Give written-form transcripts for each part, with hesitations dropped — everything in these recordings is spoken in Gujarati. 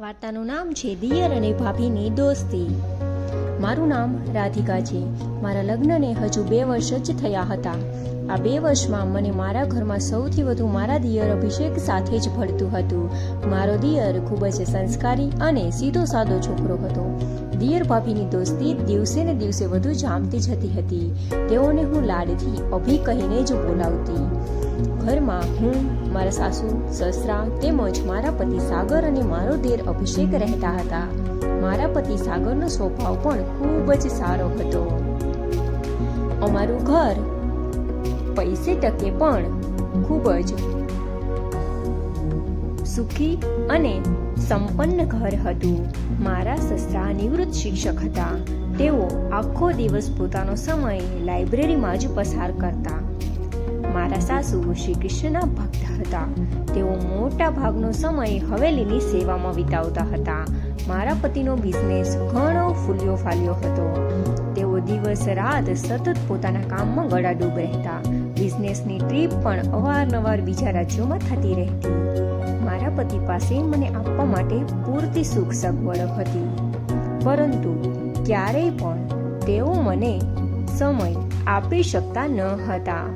વાર્તાનું નામ છે દિયર અને ભાભીની દોસ્તી। મારું નામ રાધિકા છે। મારા લગ્નને હજુ 2 વર્ષ જ થયા હતા। આ 2 વર્ષમાં મને મારા ઘરમાં સૌથી વધુ મારા દિયર અભિષેક સાથે જ ભળતું હતું। મારો દિયર ખૂબ જ સંસ્કારી અને સીધો સાદો છોકરો હતો। દિયર ભાભીની દોસ્તી દિવસે ને દિવસે વધુ જામતી જતી હતી। તેઓને હું લાડથી અભી કહીને જ બોલાવતી। ઘરમાં હું, મારા સાસુ, સસરા તેમજ મારા પતિ સાગર અને મારો દેર અભિષેક રહેતા હતા। મારા પતિ સાગરનો સ્વભાવ પણ ખૂબ જ સારો હતો। અમારું ઘર પૈસે ટકે પણ ખૂબ જ સુખી અને સંપન્ન ઘર હતું। મારા સસરા નિવૃત્ત શિક્ષક હતા। તેઓ આખો દિવસ પોતાનો સમય લાઇબ્રેરીમાં જ પસાર કરતા। મારા સાસુ શ્રી કૃષ્ણના ભક્ત હતા। તેઓ મોટા ભાગનો સમય હવેલીની સેવામાં વિતાવતા હતા। મારા પતિનો બિઝનેસ ઘણો ફૂલ્યો ફાલ્યો હતો। તેઓ દિવસ રાત સતત પોતાના કામમાં ગળાડૂબ રહેતા। બિઝનેસની ટ્રીપ પણ અવારનવાર બીજા રાજ્યોમાં થતી રહેતી। મારા પતિ પાસે મને આપવા માટે પૂરતી સુખ સગવડ હતી, પરંતુ ક્યારેય પણ તેઓ મને સમય આપી શકતા ન હતા।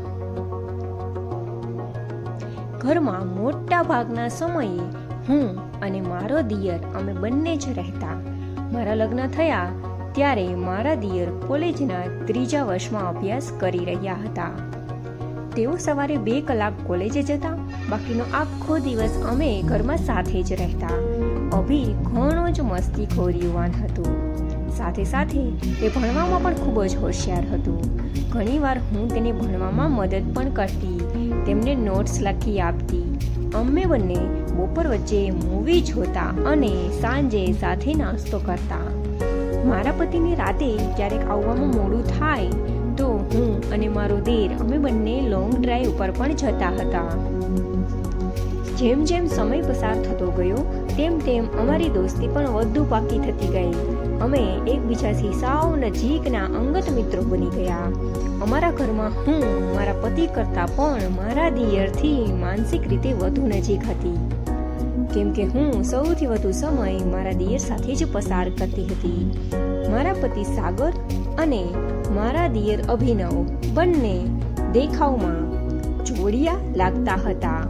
ઘરમાં મોટા ભાગના સમયે હું અને મારો દિયર અમે બંને જ રહેતા। મારા લગ્ન થયા ત્યારે મારા દિયર કોલેજના 3જા વર્ષમાં અભ્યાસ કરી રહ્યા હતા। તેઓ સવારે 2 કલાક કોલેજે જતા, બાકીનો આખો દિવસ અમે ઘરમાં સાથે જ રહેતા। અભી ઘણો જ મસ્તીખોર યુવાન હતો। સાથે સાથે તે ભણવામાં પણ ખૂબ જ હોશિયાર હતો। ઘણીવાર હું તેને ભણવામાં મદદ પણ કરતી, તેમને નોટ્સ લખી આપતી। અમે બંને બપોર વચ્ચે મૂવી જોતા અને સાંજે સાથે નાસ્તો કરતા। મારા પતિને રાતે ક્યારેક આવવામાં મોડું થાય તો હું અને મારો દેર અમે બંને લોંગ ડ્રાઈવ ઉપર પણ જતા હતા। જેમ જેમ સમય પસાર થતો ગયો તેમ તેમ અમારી દોસ્તી પણ વધુ પાકી થતી ગઈ। અમે એકબીજાથી સાવ નજીકના અંગત મિત્રો બની ગયા। અમારા ઘરમાં હું મારા પતિ કરતાં પણ મારા દિયરથી માનસિક રીતે વધુ નજીક હતી, કેમ કે હું સૌથી વધુ સમય મારા દિયર સાથે જ પસાર કરતી હતી। મારા પતિ સાગર અને મારા દિયર અભિનવ બંને દેખાવમાં જોડિયા લાગતા હતા।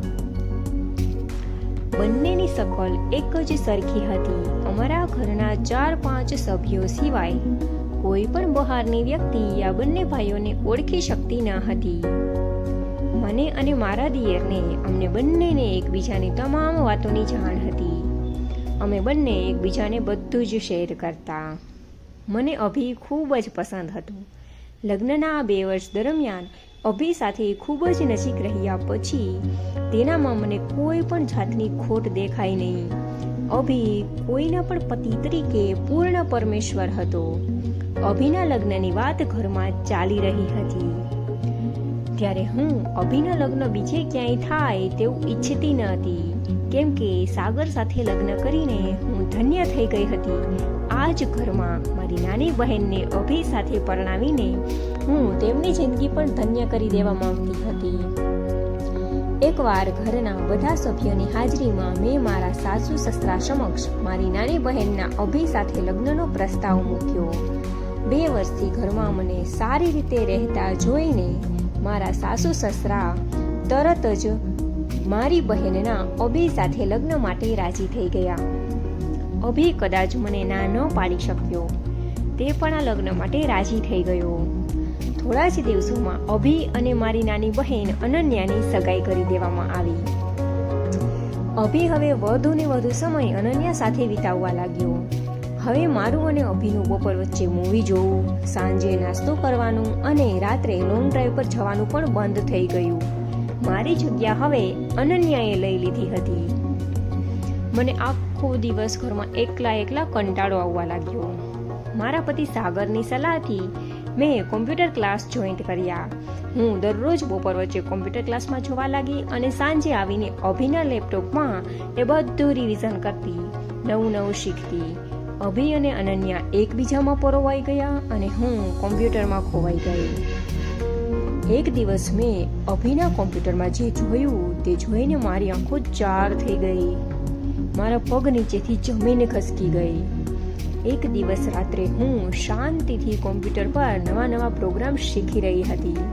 બંનેની શકલ એક જ સરખી હતી। અમારા ઘરના 4-5 સભ્યો સિવાય કોઈ પણ બહારની વ્યક્તિ આ બંને ભાઈઓને ઓળખી શકતી ન હતી। મને અને મારા દિયરને અમને બંનેને એકબીજાની તમામ વાતોની જાણ હતી। અમે બંને એકબીજાને બધું જ શેર કરતા। મને અભી ખૂબ જ પસંદ હતો। લગ્નના આ 2 વર્ષ દરમિયાન અભી સાથે ખૂબ જ નજીક રહ્યા પછી તેનામાં મને કોઈ પણ જાતની ખોટ દેખાઈ નહીં। અભી કોઈના પણ પતિ તરીકે પૂર્ણ પરમેશ્વર હતો। અભીના લગ્નની વાત ઘરમાં ચાલી રહી હતી ત્યારે હું અભીના લગ્ન બીજે ક્યાંય થાય તેવું ઈચ્છતી ન હતી, કેમ કે સાગર સાથે લગ્ન કરીને હું ધન્ય થઈ ગઈ હતી। આ જ ઘરમાં મારી નાની બહેનને અભી સાથે પરણાવીને હું તેમની જિંદગી પણ ધન્ય કરી દેવા માંગતી હતી। એકવાર ઘરના બધા સભ્યોની હાજરીમાં મેં મારા સાસુ સસરા સમક્ષ મારી નાની બહેનના અભી સાથે લગ્નનો પ્રસ્તાવ મૂક્યો। 2 વર્ષથી ઘરમાં મને સારી રીતે રહેતા જોઈને મારા સાસુ સસરા તરત જ મારી બહેનના અભી સાથે લગ્ન માટે રાજી થઈ ગયા। અભી કદાચ મને ના ન પાડી શક્યો, તે પણ આ લગ્ન માટે રાજી થઈ ગયો। થોડા જ દિવસોમાં અભી અને મારી નાની બહેન અનન્યાની સગાઈ કરી દેવામાં આવી। અભી હવે વધુ ને વધુ સમય અનન્યા સાથે વિતાવવા લાગ્યો। હવે મારું અને અભીનું બપોર વચ્ચે મૂવી જોવું, સાંજે નાસ્તો કરવાનું અને રાત્રે લોંગ ડ્રાઈવ પર જવાનું પણ બંધ થઈ ગયું। મારી જગ્યા હવે અનન્યાએ લઈ લીધી હતી। મને આખો દિવસ ઘરમાં એકલા કંટાળો આવવા લાગ્યો। મારા પતિ સાગરની સલાહથી મેં કોમ્પ્યુટર ક્લાસ જોઈન્ટ કર્યા। હું દરરોજ બપોર વચ્ચે કોમ્પ્યુટર ક્લાસમાં જવા લાગી અને સાંજે આવીને અભીના લેપટોપમાં એ બધું રિવિઝન કરતી, નવું શીખતી। અભી અને અનન્યા એકબીજામાં પરોવાઈ ગયા અને હું કોમ્પ્યુટરમાં ખોવાઈ ગઈ। એક દિવસ મેં અભીના કોમ્પ્યુટરમાં જે જોયું તે જોઈને મારી આંખો ચાર થઈ ગઈ। મારા પગ નીચેથી જમીન ખસકી ગઈ. એક દિવસ રાત્રે હું શાંતિથી કોમ્પ્યુટર પર નવા પ્રોગ્રામ શીખી રહી હતી.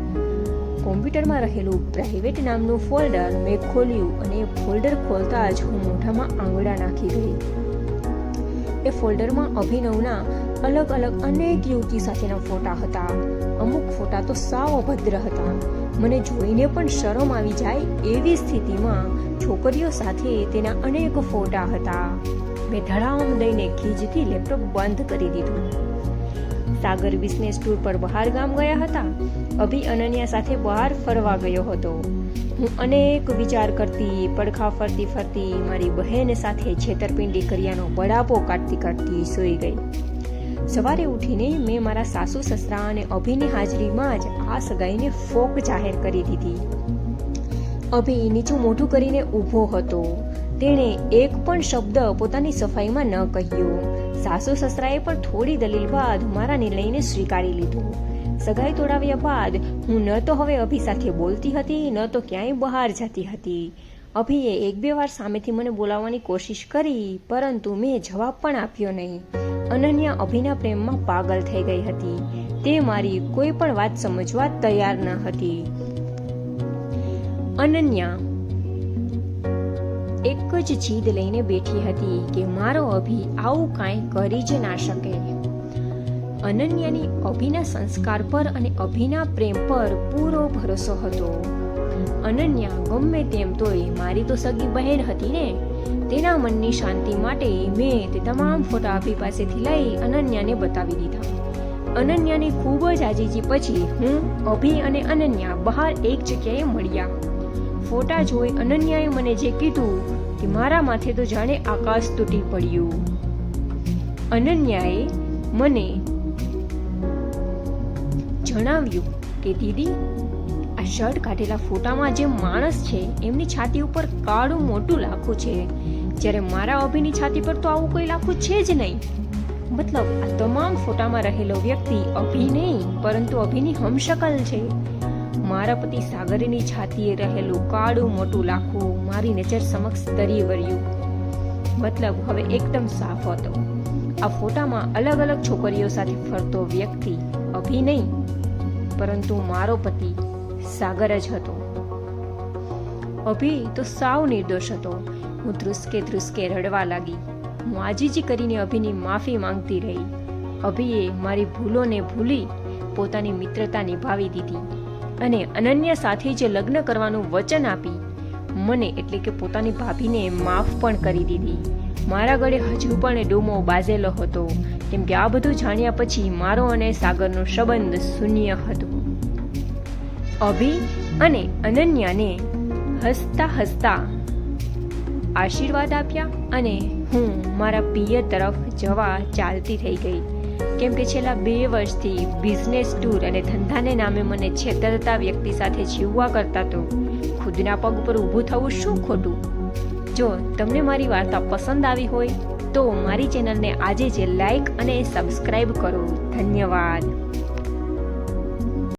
કોમ્પ્યુટરમાં રહેલું પ્રાઇવેટ નામનું ફોલ્ડર મેં ખોલ્યું અને ફોલ્ડર ખોલતા જ હું મોઢામાં આંગળા નાખી ગઈ. એ ફોલ્ડરમાં અભિનવના અલગ અનેક યુવતી સાથેના ફોટા હતા. અમુક ફોટા તો સાવ અભદ્ર હતા. મને જોઈને પણ શરમ આવી જાય એવી સ્થિતિમાં છોકરીઓ સાથે તેના અનેક ફોટા હતા. મેં ધડામ દઈને ખીજથી લેપટોપ બંધ કરી દીધું. સાગર બિઝનેસ ટૂર પર બહાર ગામ ગયા હતા. અભી અનન્યા સાથે બહાર ફરવા ગયો હતો. હું અનેક વિચાર કરતી, પડખા ફરતી મારી બહેન સાથે છેતરપિંડી કર્યાનો બળાપો કાઢતી સૂઈ ગઈ. સવારે ઉઠીને મેં મારા સાસુ સસરા અને અભીની હાજરીમાં જ આ સગાઈને ફોક જાહેર કરી દીધી. અભી નીચું મોઢું કરીને ઊભો હતો. તેણે એક પણ શબ્દ પોતાની સફાઈમાં ન કહ્યો. સાસુ સસરાએ પણ થોડી દલીલ બાદ મારા નિર્ણયને સ્વીકારી લીધો. સગાઈ તોડાવ્યા બાદ હું ન તો હવે અભી સાથે બોલતી હતી, ન તો ક્યાંય બહાર જતી હતી. અભીએ 1-2 વાર સામેથી મને બોલાવવાની કોશિશ કરી, પરંતુ મેં જવાબ પણ આપ્યો નહીં. અનન્યા અભીના પ્રેમમાં પાગલ થઈ ગઈ હતી. તે મારી કોઈ પણ વાત સમજવા તૈયાર ન હતી. અનન્યા એક જ જીદ લઈને બેઠી હતી કે મારો અભી આવું કાંઈ કરી જ ના શકે. અનન્યાની અભીના સંસ્કાર પર અને અભીના પ્રેમ પર પૂરો ભરોસો હતો. અનન્યા ગમે તેમ તોય મારી તો સગી બહેન હતી ને. તેના મનની શાંતિ માટે મેં તે તમામ ફોટા અભી પાસેથી લઈ અનન્યાને બતાવી દીધા. અનન્યાની ખૂબ જ આજીજી પછી હું, અભી અને અનન્યા બહાર એક જગ્યાએ મળ્યા. ફોટા જોઈ અનન્યાએ મને જે કીધું કે મારા માથે તો જાણે આકાશ તૂટી પડ્યું. અનન્યાએ મને જણાવ્યું કે દીદી, આ શર્ટ કાઢેલા ફોટામાં જે માણસ છે એમની છાતી ઉપર કાળું મોટું લાખું છે, જ્યારે મારા અભીની છાતી પર તો આવું કોઈ લાખું છે જ નહીં. મતલબ આ તમામ ફોટામાં રહેલો વ્યક્તિ અભી નહીં, પરંતુ અભીની હમશકલ છે. મારા પતિ સાગરની છાતીએ રહેલું કાળું મોટું લાખું મારી નજર સમક્ષ તરી વર્યું. મતલબ હવે એકદમ સાફ હતો. આ ફોટામાં અલગ છોકરીઓ સાથે ફરતો વ્યક્તિ અભી નહીં, પરંતુ મારો પતિ સાગર જ હતો. અભી તો સાવ નિર્દોષ હતો. હું ધ્રુસકે રડવા લાગી. હું આજીજી કરીને અભીની માફી માંગતી રહી. અભીએ મારી ભૂલોને ભૂલી પોતાની મિત્રતા નિભાવી દીધી અને અનન્યા સાથે જે લગ્ન કરવાનું વચન આપી મને એટલે કે પોતાની ભાભીને માફ પણ કરી દીધી. મારા ગળે હજુ પણ ડૂમો બાઝેલો હતો, કેમ કે આ બધું જાણ્યા પછી મારો અને સાગરનો સંબંધ શૂન્ય હતો. અભી અને અનન્યાને હસતા આશીર્વાદ આપ્યા અને હું મારા પિયર તરફ જવા ચાલતી થઈ ગઈ. કેમ કે છેલ્લા 2 વર્ષથી બિઝનેસ ટૂર અને ધંધાને નામે મને છેતરતા વ્યક્તિ સાથે જીવવા કરતા તો ખુદના પગ પર ઊભું થવું શું ખોટું. જો તમને મારી વાર્તા પસંદ આવી હોય તો મારી ચેનલને આજે જ લાઈક અને સબસ્ક્રાઈબ કરો. ધન્યવાદ.